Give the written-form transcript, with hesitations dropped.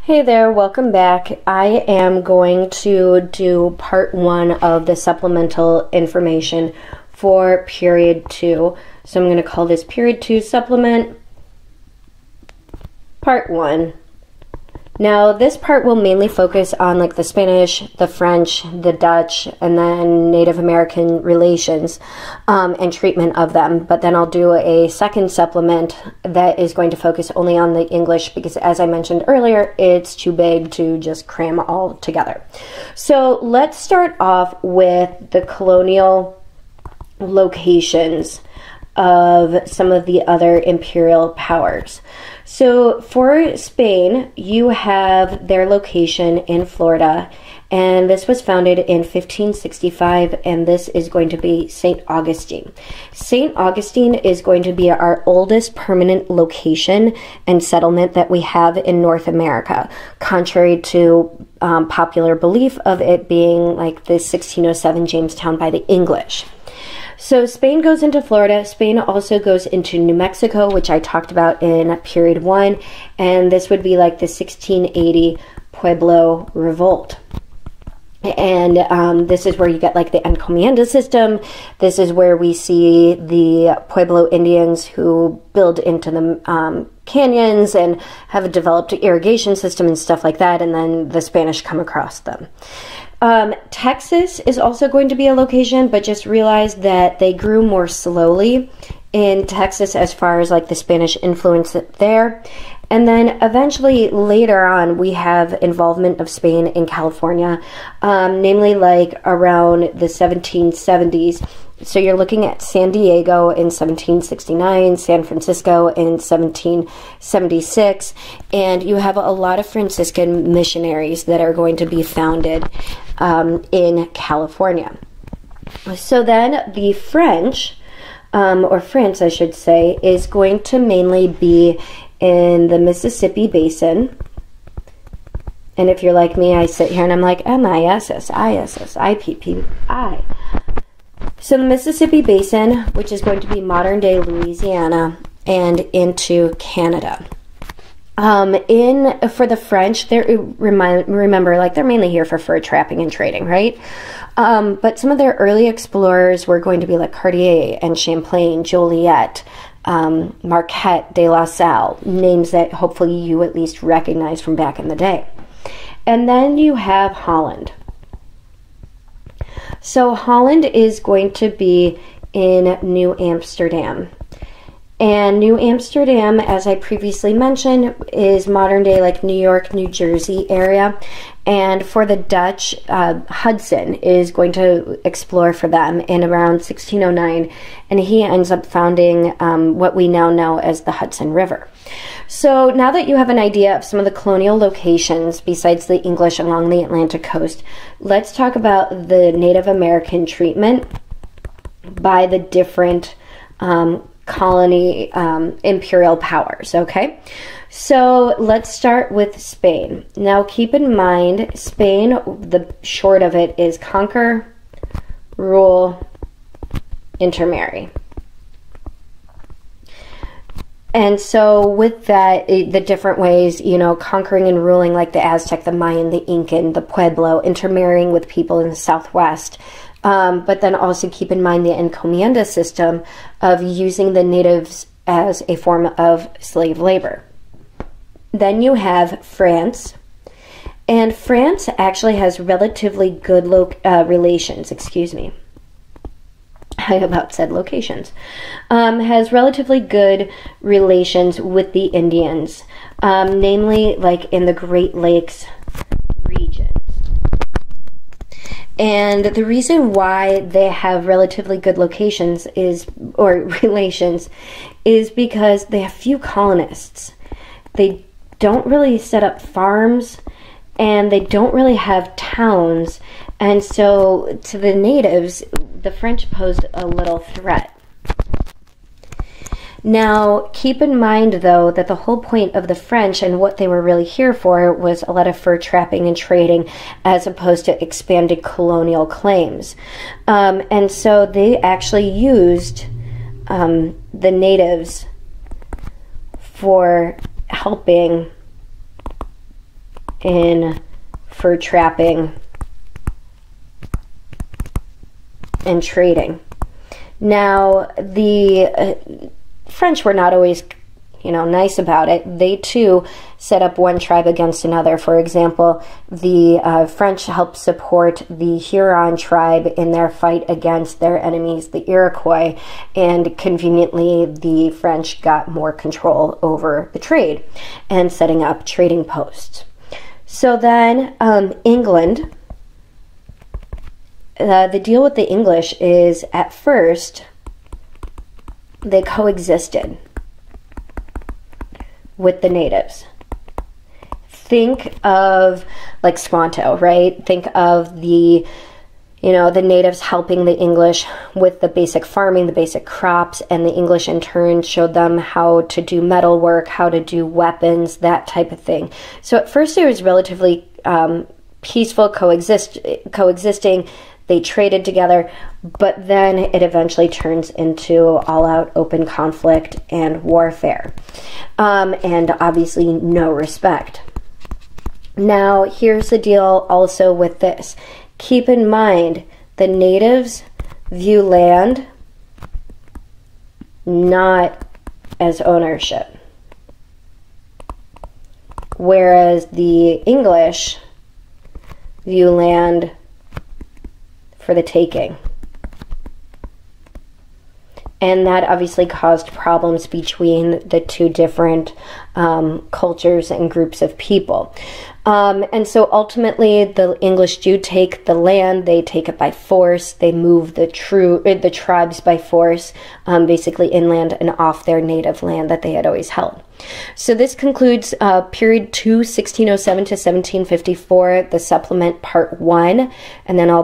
Hey there, welcome back. I am going to do part 1 of the supplemental information for period 2. So I'm going to call this period 2 supplement part 1. Now this part will mainly focus on like the Spanish, the French, the Dutch, and then Native American relations and treatment of them. But then I'll do a second supplement that is going to focus only on the English because, as I mentioned earlier, it's too big to just cram all together. So let's start off with the colonial locations of some of the other imperial powers. So for Spain, you have their location in Florida, and this was founded in 1565, and this is going to be St. Augustine. St. Augustine is going to be our oldest permanent location and settlement that we have in North America, contrary to popular belief of it being like the 1607 Jamestown by the English. So Spain goes into Florida. Spain also goes into New Mexico, which I talked about in period 1, and this would be like the 1680 Pueblo Revolt. And this is where you get like the encomienda system. This is where we see the Pueblo Indians who build into the canyons and have a developed irrigation system and stuff like that, and then the Spanish come across them. Texas is also going to be a location, but just realize that they grew more slowly in Texas as far as like the Spanish influence there. And then eventually later on we have involvement of Spain in California, namely like around the 1770s. So you're looking at San Diego in 1769, San Francisco in 1776, and you have a lot of Franciscan missionaries that are going to be founded in California. So then the French, or France I should say, is going to mainly be in the Mississippi Basin. And if you're like me, I sit here and I'm like MISSISSIPPI. So the Mississippi Basin, which is going to be modern day Louisiana and into Canada. For the French, remember, like they're mainly here for fur trapping and trading, right? But some of their early explorers were going to be like Cartier and Champlain, Joliet, Marquette, de la Salle, names that hopefully you at least recognize from back in the day. And then you have Holland. So Holland is going to be in New Amsterdam. And New Amsterdam, as I previously mentioned, is modern day like New York, New Jersey area. And for the Dutch, Hudson is going to explore for them in around 1609. And he ends up founding what we now know as the Hudson River. So now that you have an idea of some of the colonial locations besides the English along the Atlantic coast, let's talk about the Native American treatment by the different colony imperial powers, okay? So let's start with Spain. Now keep in mind, Spain, the short of it is conquer, rule, intermarry. And so with that, the different ways, you know, conquering and ruling like the Aztec, the Mayan, the Incan, the Pueblo, intermarrying with people in the Southwest. But then also keep in mind the encomienda system of using the natives as a form of slave labor. Then you have France. And France actually has relatively good relations, I about said locations, has relatively good relations with the Indians, namely like in the Great Lakes regions. And the reason why they have relatively good relations is because they have few colonists. They don't really set up farms, and they don't really have towns. And so to the natives, the French posed a little threat. Now, keep in mind, though, that the whole point of the French and what they were really here for was a lot of fur trapping and trading as opposed to expanded colonial claims. And so they actually used the natives for helping in fur trapping and trading. Now, the French were not always, nice about it. They too set up one tribe against another. For example, the French helped support the Huron tribe in their fight against their enemies, the Iroquois, and conveniently the French got more control over the trade and setting up trading posts. So then England, the deal with the English is at first they coexisted with the natives. Think of like Squanto, right? Think of the natives helping the English with the basic farming, the basic crops, and the English in turn showed them how to do metal work, how to do weapons, that type of thing. So at first it was relatively peaceful coexisting. They traded together, but then it eventually turns into all-out open conflict and warfare. And obviously no respect. Now, here's the deal also with this. Keep in mind, the natives view land not as ownership, whereas the English view land for the taking. And that obviously caused problems between the two different cultures and groups of people. And so ultimately the English do take the land, they take it by force, they move the tribes by force, basically inland and off their native land that they had always held. So this concludes period 2, 1607 to 1754, the supplement part 1, and then I'll